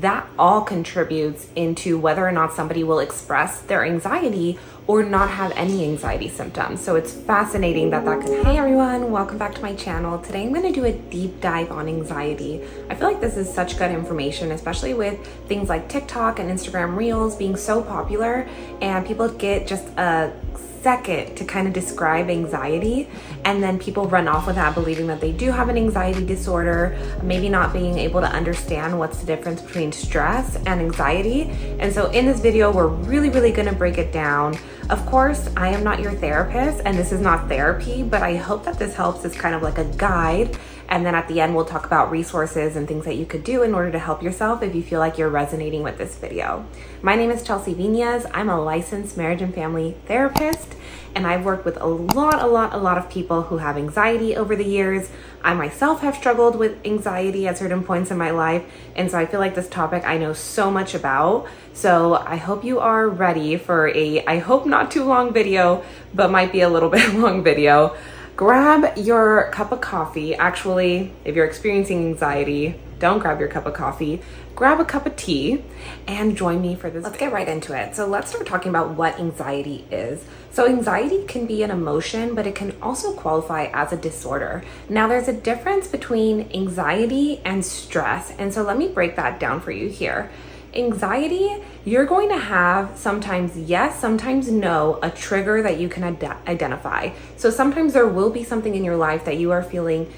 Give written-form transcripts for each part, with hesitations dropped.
that all contributes into whether or not somebody will express their anxiety or not have any anxiety symptoms. So it's fascinating that could happen. Hey everyone, welcome back to my channel. Today I'm going to do a deep dive on anxiety. I feel like this is such good information, especially with things like TikTok and Instagram Reels being so popular, and people get just a second to kind of describe anxiety, and then people run off with that, believing that they do have an anxiety disorder, maybe not being able to understand what's the difference between stress and anxiety. And so in this video, we're really going to break it down. Of course, I am not your therapist and this is not therapy, but I hope that this helps as kind of like a guide. And then at the end, we'll talk about resources and things that you could do in order to help yourself if you feel like you're resonating with this video. My name is Chelsea Viñas. I'm a licensed marriage and family therapist, and I've worked with a lot of people who have anxiety over the years. I myself have struggled with anxiety at certain points in my life, and so I feel like this topic I know so much about. So I hope you are ready for I hope not too long video, but might be a little bit long video. Grab your cup of coffee. Actually, if you're experiencing anxiety, don't grab your cup of coffee. Grab a cup of tea and join me for this. Let's get right into it. So let's start talking about what anxiety is. So anxiety can be an emotion, but it can also qualify as a disorder. Now there's a difference between anxiety and stress. And so let me break that down for you here. Anxiety, you're going to have sometimes yes, sometimes no, a trigger that you can identify. So sometimes there will be something in your life that you are feeling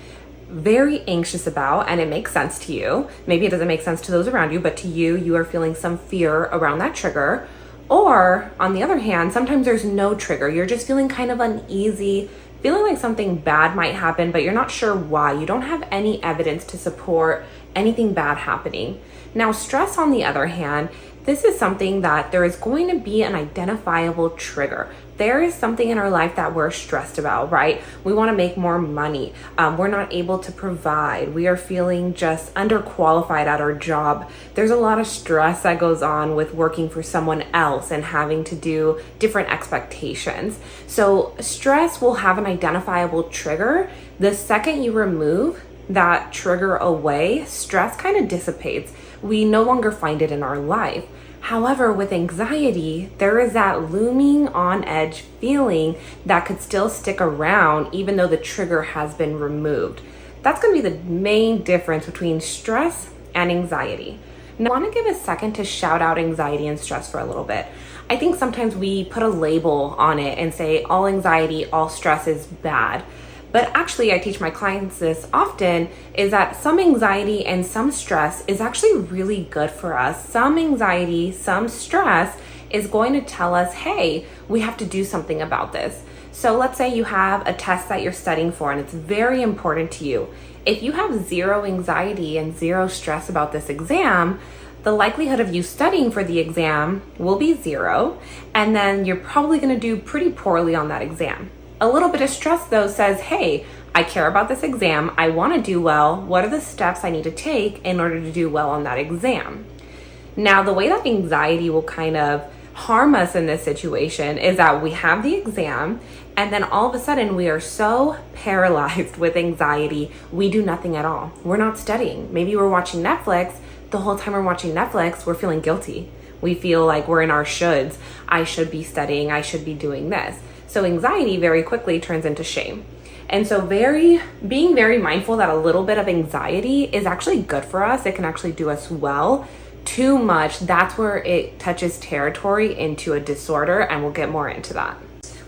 very anxious about, and it makes sense to you. Maybe it doesn't make sense to those around you, but to you, you are feeling some fear around that trigger. Or on the other hand, sometimes there's no trigger. You're just feeling kind of uneasy, feeling like something bad might happen, but you're not sure why. You don't have any evidence to support anything bad happening. Now, stress, on the other hand, this is something that there is going to be an identifiable trigger. There is something in our life that we're stressed about, right? We want to make more money. We're not able to provide. We are feeling just underqualified at our job. There's a lot of stress that goes on with working for someone else and having to do different expectations. So stress will have an identifiable trigger. The second you remove that trigger away, stress kind of dissipates. We no longer find it in our life. However, with anxiety, there is that looming on edge feeling that could still stick around even though the trigger has been removed. That's going to be the main difference between stress and anxiety. Now, I want to give a second to shout out anxiety and stress for a little bit. I think sometimes we put a label on it and say all anxiety, all stress is bad. But actually, I teach my clients this often, is that some anxiety and some stress is actually really good for us. Some anxiety, some stress is going to tell us, hey, we have to do something about this. So let's say you have a test that you're studying for and it's very important to you. If you have zero anxiety and zero stress about this exam, the likelihood of you studying for the exam will be zero, and then you're probably going to do pretty poorly on that exam. A little bit of stress though says, hey, I care about this exam. I want to do well. What are the steps I need to take in order to do well on that exam? Now, the way that anxiety will kind of harm us in this situation is that we have the exam, and then all of a sudden we are so paralyzed with anxiety, we do nothing at all. We're not studying. Maybe we're watching Netflix. The whole time we're watching Netflix, we're feeling guilty. We feel like we're in our shoulds. I should be studying. I should be doing this. So anxiety very quickly turns into shame. And so being very mindful that a little bit of anxiety is actually good for us. It can actually do us well. Too much, that's where it touches territory into a disorder, and we'll get more into that.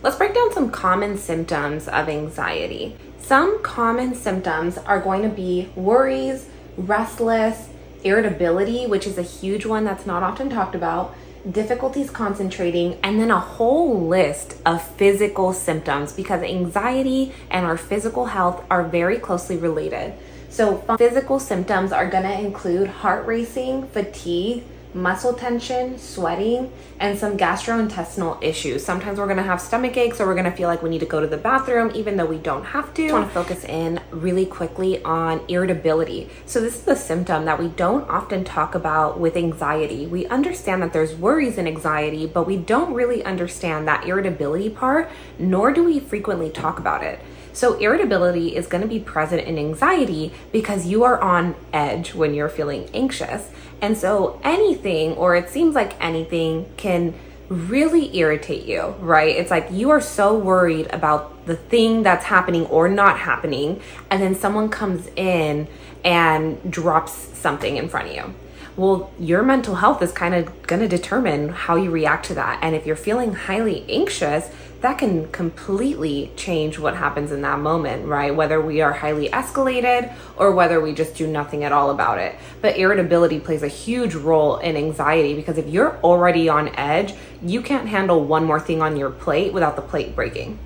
Let's break down some common symptoms of anxiety. Some common symptoms are going to be worries, restless, irritability, which is a huge one that's not often talked about, difficulties concentrating, and then a whole list of physical symptoms, because anxiety and our physical health are very closely related. So physical symptoms are going to include heart racing, fatigue, muscle tension, sweating, and some gastrointestinal issues. Sometimes we're going to have stomach aches, or we're going to feel like we need to go to the bathroom even though we don't have to. I want to focus in really quickly on irritability. So this is a symptom that we don't often talk about with anxiety. We understand that there's worries in anxiety, but we don't really understand that irritability part, nor do we frequently talk about it. So irritability is going to be present in anxiety because you are on edge when you're feeling anxious. And so anything, or it seems like anything, can really irritate you, right? It's like you are so worried about the thing that's happening or not happening, and then someone comes in and drops something in front of you. Well, your mental health is kind of going to determine how you react to that. And if you're feeling highly anxious, that can completely change what happens in that moment, right? Whether we are highly escalated or whether we just do nothing at all about it. But irritability plays a huge role in anxiety because if you're already on edge, you can't handle one more thing on your plate without the plate breaking.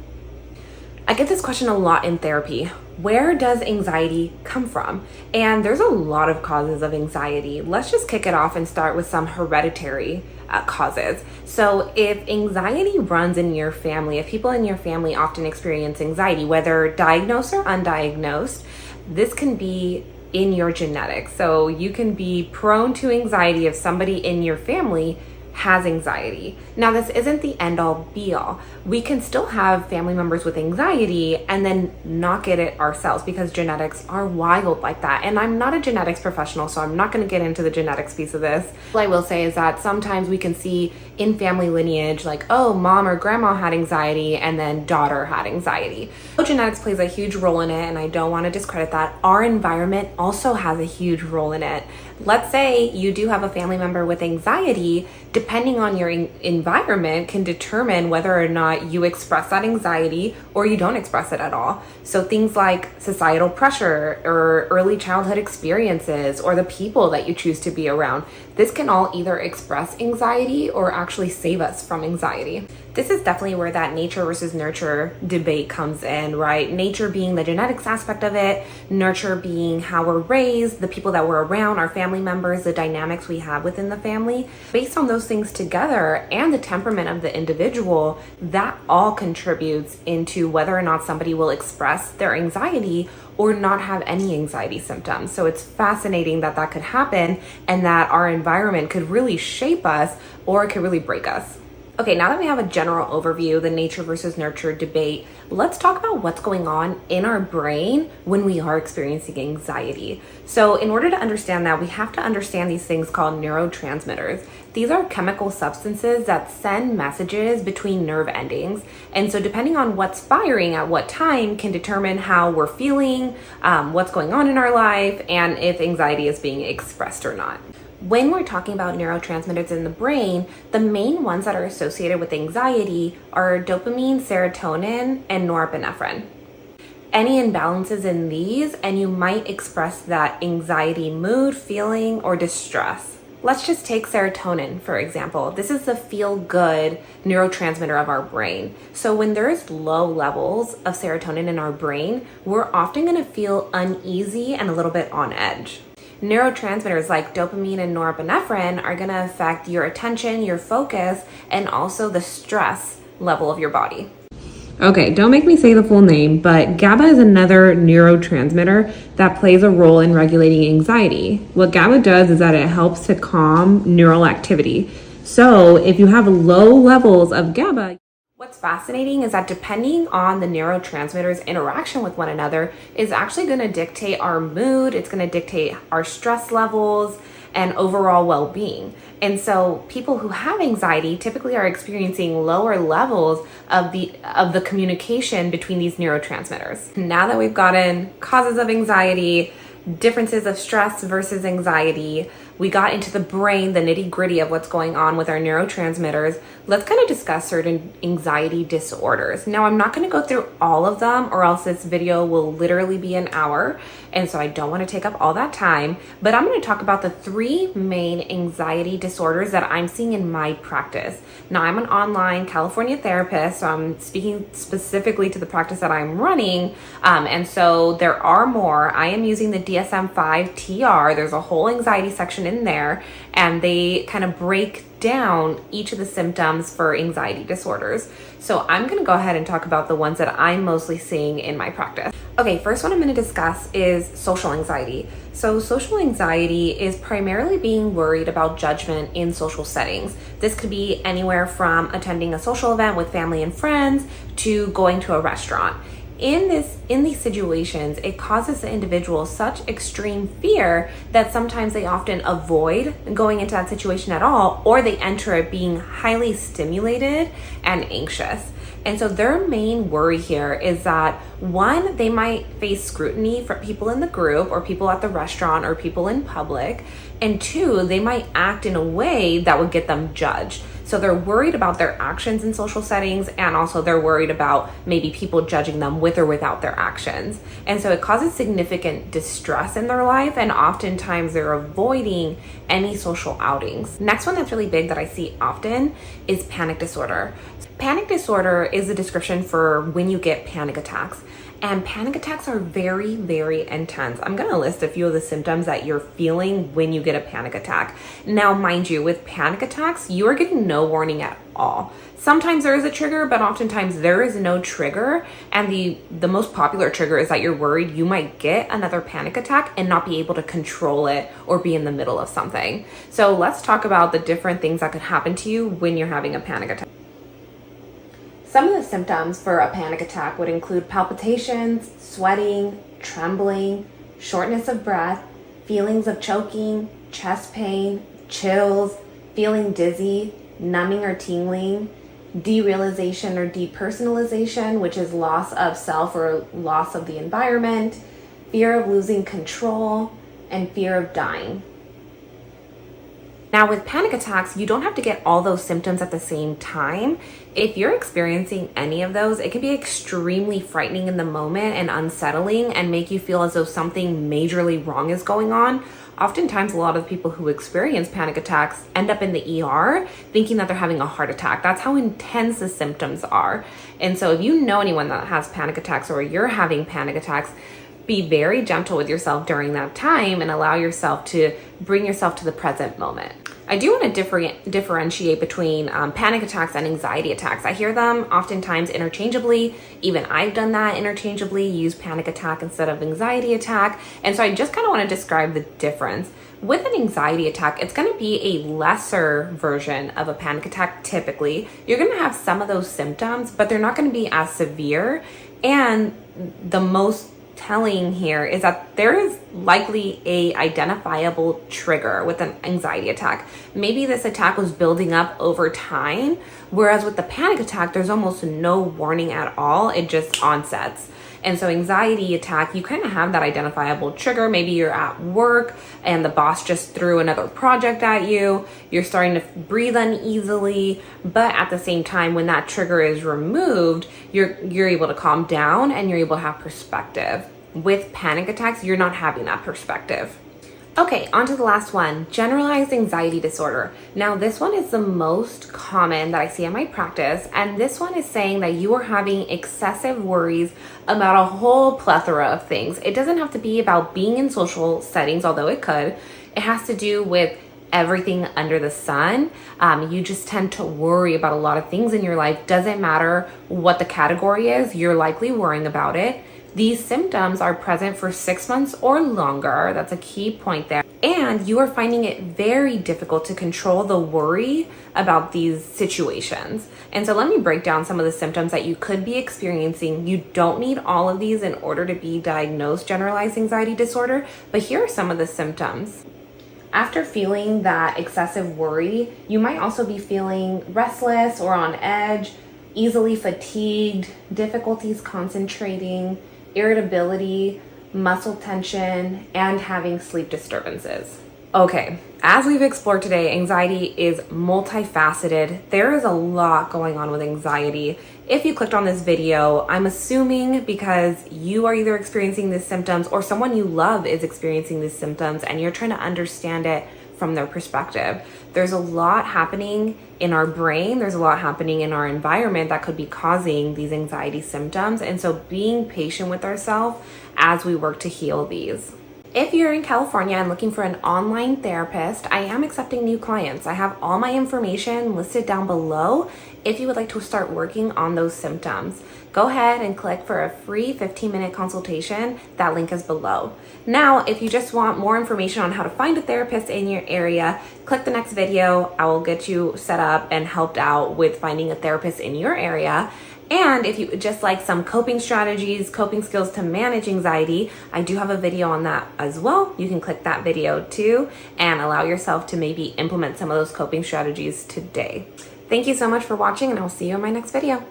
I get this question a lot in therapy. Where does anxiety come from? And there's a lot of causes of anxiety. Let's just kick it off and start with some hereditary causes. So if anxiety runs in your family, if people in your family often experience anxiety, whether diagnosed or undiagnosed, this can be in your genetics. So you can be prone to anxiety if somebody in your family has anxiety. Now, this isn't the end all be all. We can still have family members with anxiety and then not get it ourselves because genetics are wild like that. And I'm not a genetics professional, so I'm not going to get into the genetics piece of this. What I will say is that sometimes we can see in family lineage, like, oh, mom or grandma had anxiety and then daughter had anxiety. So genetics plays a huge role in it, and I don't want to discredit that. Our environment also has a huge role in it. Let's say you do have a family member with anxiety, depending on your environment can determine whether or not you express that anxiety or you don't express it at all. So things like societal pressure or early childhood experiences or the people that you choose to be around, this can all either express anxiety or actually save us from anxiety. This is definitely where that nature versus nurture debate comes in, right? Nature being the genetics aspect of it, nurture being how we're raised, the people that we're around, our family members, the dynamics we have within the family. Based on those things together and the temperament of the individual, that all contributes into whether or not somebody will express their anxiety or not have any anxiety symptoms. So it's fascinating that that could happen and that our environment could really shape us or it could really break us. Okay, now that we have a general overview, the nature versus nurture debate, let's talk about what's going on in our brain when we are experiencing anxiety. So in order to understand that, we have to understand these things called neurotransmitters. These are chemical substances that send messages between nerve endings. And so depending on what's firing at what time can determine how we're feeling, what's going on in our life, and if anxiety is being expressed or not. When we're talking about neurotransmitters in the brain, the main ones that are associated with anxiety are dopamine, serotonin, and norepinephrine. Any imbalances in these, and you might express that anxiety mood, feeling, or distress. Let's just take serotonin, for example. This is the feel-good neurotransmitter of our brain. So when there's low levels of serotonin in our brain, we're often going to feel uneasy and a little bit on edge. Neurotransmitters like dopamine and norepinephrine are going to affect your attention, your focus, and also the stress level of your body. Okay, don't make me say the full name, but GABA is another neurotransmitter that plays a role in regulating anxiety. What GABA does is that it helps to calm neural activity. So if you have low levels of GABA, what's fascinating is that depending on the neurotransmitters' interaction with one another is actually going to dictate our mood, it's going to dictate our stress levels and overall well-being. And so people who have anxiety typically are experiencing lower levels of the communication between these neurotransmitters. Now that we've gotten causes of anxiety, differences of stress versus anxiety, we got into the brain, the nitty-gritty of what's going on with our neurotransmitters, let's kind of discuss certain anxiety disorders. Now, I'm not going to go through all of them or else this video will literally be an hour, and so I don't want to take up all that time, but I'm going to talk about the 3 main anxiety disorders that I'm seeing in my practice. Now, I'm an online California therapist, so I'm speaking specifically to the practice that I'm running, and so there are more. I am using the DSM-5 TR. There's a whole anxiety section in there, and they kind of break down each of the symptoms for anxiety disorders. So I'm going to go ahead and talk about the ones that I'm mostly seeing in my practice. Okay, first one I'm going to discuss is social anxiety. So social anxiety is primarily being worried about judgment in social settings. This could be anywhere from attending a social event with family and friends to going to a restaurant. in these situations, it causes the individual such extreme fear that sometimes they often avoid going into that situation at all, or they enter it being highly stimulated and anxious. And so their main worry here is that, one, they might face scrutiny from people in the group or people at the restaurant or people in public. And two, they might act in a way that would get them judged. So they're worried about their actions in social settings, and also they're worried about maybe people judging them with or without their actions. And so it causes significant distress in their life, and oftentimes they're avoiding any social outings. Next one that's really big that I see often is panic disorder. Panic disorder is a description for when you get panic attacks. And panic attacks are very, very intense. I'm going to list a few of the symptoms that you're feeling when you get a panic attack. Now, mind you, with panic attacks, you are getting no warning at all. Sometimes there is a trigger, but oftentimes there is no trigger. And the most popular trigger is that you're worried you might get another panic attack and not be able to control it or be in the middle of something. So let's talk about the different things that could happen to you when you're having a panic attack. Some of the symptoms for a panic attack would include palpitations, sweating, trembling, shortness of breath, feelings of choking, chest pain, chills, feeling dizzy, numbing or tingling, derealization or depersonalization, which is loss of self or loss of the environment, fear of losing control, and fear of dying. Now, with panic attacks, you don't have to get all those symptoms at the same time. If you're experiencing any of those, it can be extremely frightening in the moment and unsettling and make you feel as though something majorly wrong is going on. Oftentimes, a lot of people who experience panic attacks end up in the ER thinking that they're having a heart attack. That's how intense the symptoms are. And so if you know anyone that has panic attacks or you're having panic attacks, be very gentle with yourself during that time and allow yourself to bring yourself to the present moment. I do want to differentiate between panic attacks and anxiety attacks. I hear them oftentimes interchangeably. Even I've done that interchangeably, use panic attack instead of anxiety attack. And so I just kind of want to describe the difference. With an anxiety attack, it's going to be a lesser version of a panic attack typically. You're going to have some of those symptoms, but they're not going to be as severe. And the most telling here is that there is likely a identifiable trigger with an anxiety attack. Maybe this attack was building up over time, whereas with the panic attack, there's almost no warning at all. It just onsets. And so anxiety attack, you kind of have that identifiable trigger. Maybe you're at work and the boss just threw another project at you. You're starting to breathe uneasily, but at the same time, when that trigger is removed, you're able to calm down and you're able to have perspective. With panic attacks, you're not having that perspective. Okay, on to the last one, generalized anxiety disorder. Now, this one is the most common that I see in my practice, and this one is saying that you are having excessive worries about a whole plethora of things. It doesn't have to be about being in social settings, although it could. It has to do with everything under the sun. You just tend to worry about a lot of things in your life. Doesn't matter what the category is, you're likely worrying about it. These symptoms are present for 6 months or longer. That's a key point there. And you are finding it very difficult to control the worry about these situations. And so let me break down some of the symptoms that you could be experiencing. You don't need all of these in order to be diagnosed generalized anxiety disorder, but here are some of the symptoms. After feeling that excessive worry, you might also be feeling restless or on edge, easily fatigued, difficulties concentrating, irritability, muscle tension, and having sleep disturbances. Okay, as we've explored today, anxiety is multifaceted. There is a lot going on with anxiety. If you clicked on this video, I'm assuming because you are either experiencing these symptoms or someone you love is experiencing these symptoms and you're trying to understand it from their perspective. There's a lot happening in our brain. There's a lot happening in our environment that could be causing these anxiety symptoms. And so being patient with ourselves as we work to heal these. If you're in California and looking for an online therapist, I am accepting new clients. I have all my information listed down below if you would like to start working on those symptoms. Go ahead and click for a free 15-minute consultation. That link is below. Now, if you just want more information on how to find a therapist in your area, click the next video. I will get you set up and helped out with finding a therapist in your area. And if you would just like some coping strategies, coping skills to manage anxiety, I do have a video on that as well. You can click that video too and allow yourself to maybe implement some of those coping strategies today. Thank you so much for watching, and I'll see you in my next video.